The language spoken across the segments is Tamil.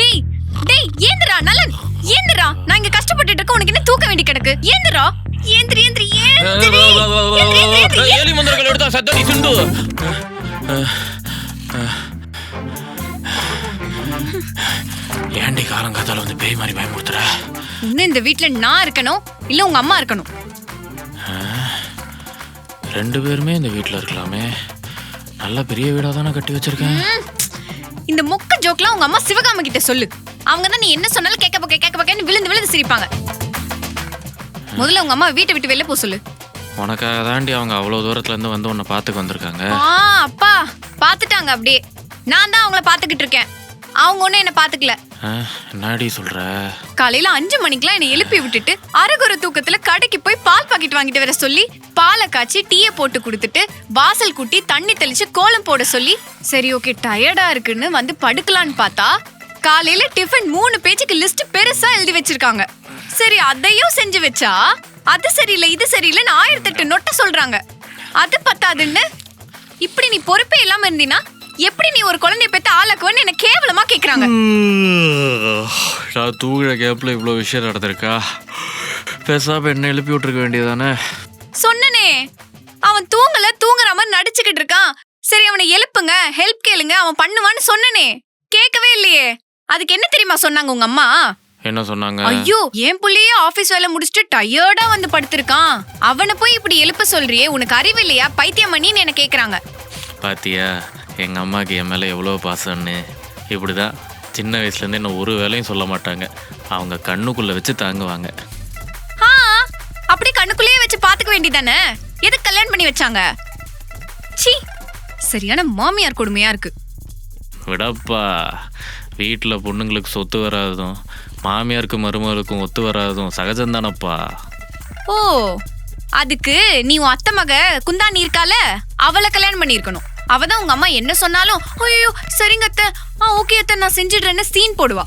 டேய் டேய் ஏந்திரா நலன் ஏந்திரா. நான் இங்க கஷ்டப்பட்டுட்டு இருக்க, உனக்கு என்ன தூக்க வேண்டி கிடக்கு? ஏந்திரா ஏந்திரி ஏந்திரி ஏந்திரி. ஏலி மந்திரங்கள் எடுத்தா சத்தடி சிண்டு. ஏண்டி காலங்காத்தால வந்து பேய் மாதிரி பயமுறுத்துற? இன்னும் இந்த வீட்ல நான் இருக்கணும் இல்ல உங்க அம்மா இருக்கணும்? ரெண்டு பேருமே இந்த வீட்ல இருக்கலாமே. நல்ல பெரிய வீடா தானே கட்டி வச்சிருக்கேன். இந்த மொக்க ஜோக்லாம் உங்க அம்மா சிவகாம கிட்ட சொல்லு. அவங்க தான் நீ என்ன சொன்னாலும் கேட்க பக்கன்னு விழுந்து விழுந்து சிரிப்பாங்க. முதல்ல உங்க அம்மா வீட்டை விட்டு வெளில போ சொல்லு. உனக்காக தாண்டி அவங்க அவ்வளவு தூரத்துல இருந்து வந்து உன்னை பாத்துக்கு வந்திருக்காங்க. அப்பா பாத்துட்டாங்க அப்படியே. நான் தான் அவங்கள பாத்துக்கிட்டு இருக்கேன், அவங்க ஒன்னும் என்ன பாத்துக்கல. என்னடி சொல்ற? காலையில 5 மணிக்கெல்லாம் என்னை எழுப்பி விட்டுட்டு அரகுற தூக்கத்துல கடைக்கு போய் பால் பாக்கெட் வாங்கிட்டு வர சொல்லி பாலை காய்ச்சி டீயை போட்டு கொடுத்துட்டு வாசல் கூட்டி தண்ணி தெளிச்சு கோலம் போட சொல்லி சரி ஓகே டயர்டா இருக்குன்னு வந்து படுக்கலான்னு பார்த்தா காலையில டிஃபன் 3 பேஜுக்கு லிஸ்ட் பெருசா எழுதி வச்சிருக்காங்க. சரி அதையும் செஞ்சு வச்சா அது சரியில்லை இது சரியில்லைன்னு 1008 நொட்ட சொல்றாங்க. அது பத்தாதுன்னு இப்படி நீ பொறுப்பே இல்லாம இருந்தீனா எப்படி நீ ஒரு குழந்தைய பெற்று ஆளாக்குவன்னு என்ன கேவலமா கேக்குறாங்க. நான் தூங்குற கேப்ல இவ்வளவு விஷயம் நடந்திருக்கா? பேசாம என்ன எழுப்பி விட்டுருக்க வேண்டியதானே? சொன்னனே அவன் தூங்குற மாதிரி நடிச்சுக்கிட்டு இருக்கான். சரி அவனை எழுப்புங்க, ஹெல்ப் கேளுங்க, அவன் பண்ணுவான்னு சொன்னனே. கேட்கவே இல்லையே. அதுக்கு என்ன தெரியுமா சொன்னாங்க உங்க அம்மா? என்ன சொன்னாங்க? ஐயோ என் புள்ளையே ஆபீஸ் வேலை முடிச்சுட்டு டயர்டா வந்து படுத்திருக்கான், அவனை போய் இப்படி எழுப்ப சொல்றியே, உனக்கு அறிவு இல்லையா, பைத்தியம் பண்ணின்னு என்ன கேக்குறாங்க. பாத்தியா எங்க அம்மாக்கு என் மேல எவ்வளவு பாசம்னு. இப்படிதான் சின்ன வயசுல இருந்து என்ன ஒரு வேலையும் சொல்ல மாட்டாங்க. அவங்க கண்ணுக்குள்ள வச்சு தாங்குவாங்க. அப்படி கண்ணுக்குள்ளேயே வச்சு பாத்துக்க வேண்டியதானே, எதுக்கு கல்யாணம் பண்ணி வச்சாங்க? சீ, சரியான மாமியார் கொடுமையா இருக்கு. விடப்பா, வீட்டில் பொண்ணுங்களுக்கு சொத்து வராதும் மாமியாருக்கு மருமகளுக்கும் ஒத்து வராதும் சகஜம்தானப்பா. ஓ, அதுக்கு நீ உன் அத்தை மக குந்தாணி இருக்கால, அவளை கல்யாணம் பண்ணிருக்கணும். அவதான் உங்க அம்மா என்ன சொன்னாலும் ஐயோ சரிங்க அத்தை, ஓகே அத்தை நான் செஞ்சிடுறேன்னு சீன் போடுவா.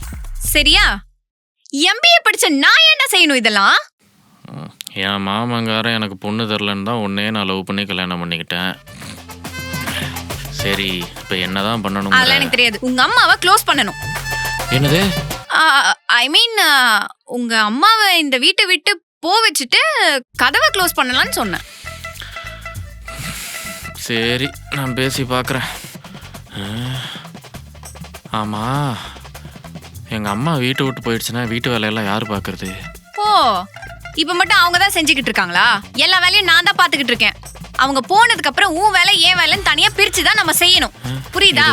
சரியா? MBA படிச்ச நான் என்ன செய்யணும் இதெல்லாம்? என் மாமங்காரன் எனக்கு பொண்ணு தரலன்னு தான் உன்னே நான் லவ் பண்ணி கல்யாணம் பண்ணிக்கிட்டேன். சரி இப்போ என்னதான் பண்ணணும்? அதெல்லாம் எனக்கு தெரியாது. உங்க அம்மாவை க்ளோஸ் பண்ணணும். என்னது? ஐ மீன் உங்க அம்மாவை இந்த வீட்டை விட்டு போ வச்சுட்டு கதவை க்ளோஸ் பண்ணலாம்னு சொன்னேன். சரி நான் பேசி பார்க்குறேன். ஆமாம், எங்கள் அம்மா வீட்டை விட்டு போயிடுச்சுன்னா வீட்டு வேலையெல்லாம் யார் பார்க்கறது? ஓ, இப்போ மட்டும் அவங்க தான் செஞ்சுக்கிட்டு இருக்காங்களா? எல்லா வேலையும் நான் தான் பார்த்துக்கிட்டு இருக்கேன். அவங்க போனதுக்கு அப்புறம் உன் வேலை ஏன் வேலைன்னு தனியா பிரிச்சு தான் நம்ம செய்யணும். புரியுதா?